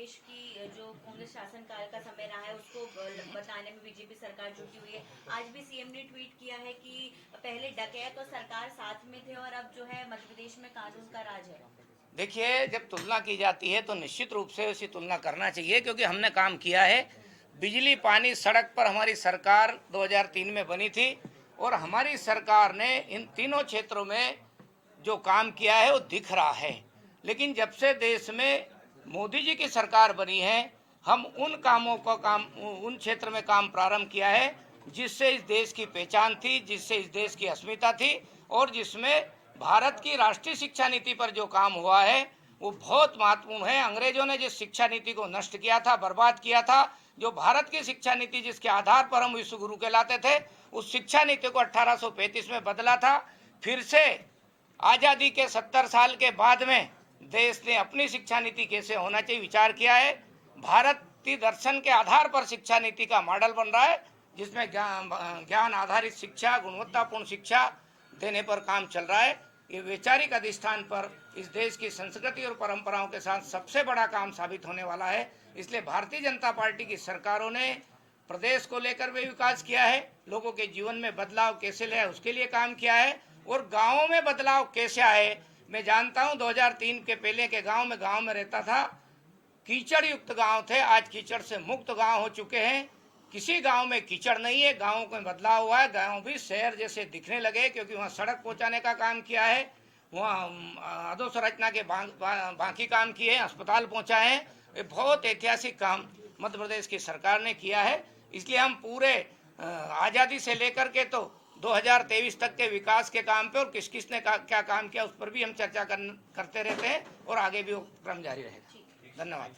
प्रदेश की जो कांग्रेस शासनकाल का समय रहा है उसको बताने में बीजेपी सरकार जुटी हुई है। आज भी सीएम ने ट्वीट किया है कि पहले डकैत और सरकार साथ में थे और अब जो है मध्य प्रदेश में कानून का राज है। देखिए, जब तुलना की जाती है तो निश्चित रूप से उसी तुलना करना चाहिए, क्योंकि हमने काम किया है। बिजली, पानी, सड़क पर हमारी सरकार 2003 में बनी थी और हमारी सरकार ने इन तीनों क्षेत्रों में जो काम किया है वो दिख रहा है। लेकिन जब से देश में मोदी जी की सरकार बनी है, हम उन कामों को उन क्षेत्र में काम प्रारंभ किया है जिससे इस देश की पहचान थी, जिससे इस देश की अस्मिता थी और जिसमें भारत की राष्ट्रीय शिक्षा नीति पर जो काम हुआ है वो बहुत महत्वपूर्ण है। अंग्रेजों ने जिस शिक्षा नीति को नष्ट किया था, बर्बाद किया था, जो भारत की शिक्षा नीति जिसके आधार पर हम विश्व गुरु कहलाते थे, उस शिक्षा नीति को 1835 में बदला था। फिर से आज़ादी के 70 साल के बाद में देश ने अपनी शिक्षा नीति कैसे होना चाहिए विचार किया है। भारतीय दर्शन के आधार पर शिक्षा नीति का मॉडल बन रहा है, जिसमें ज्ञान आधारित शिक्षा, गुणवत्तापूर्ण शिक्षा देने पर काम चल रहा है। ये वैचारिक अधिष्ठान पर इस देश की संस्कृति और परंपराओं के साथ सबसे बड़ा काम साबित होने वाला है। इसलिए भारतीय जनता पार्टी की सरकारों ने प्रदेश को लेकर भी विकास किया है, लोगों के जीवन में बदलाव कैसे ले आए उसके लिए काम किया है और गाँवों में बदलाव कैसे आए। मैं जानता हूँ 2003 के पहले के गाँव में रहता था, कीचड़ युक्त गाँव थे, आज कीचड़ से मुक्त गाँव हो चुके हैं। किसी गांव में कीचड़ नहीं है, गांवों में बदलाव हुआ है, गांव भी शहर जैसे दिखने लगे, क्योंकि वहाँ सड़क पहुंचाने का काम किया है, वहाँ अधोसंरचना के बाकी काम किए हैं, अस्पताल पहुंचाए हैं। ये बहुत ऐतिहासिक काम मध्य प्रदेश की सरकार ने किया है। इसलिए हम पूरे आज़ादी से लेकर के तो 2023 तक के विकास के काम पे और किस किस ने क्या काम किया उस पर भी हम चर्चा करते रहते हैं और आगे भी वो क्रम जारी रहेगा। धन्यवाद।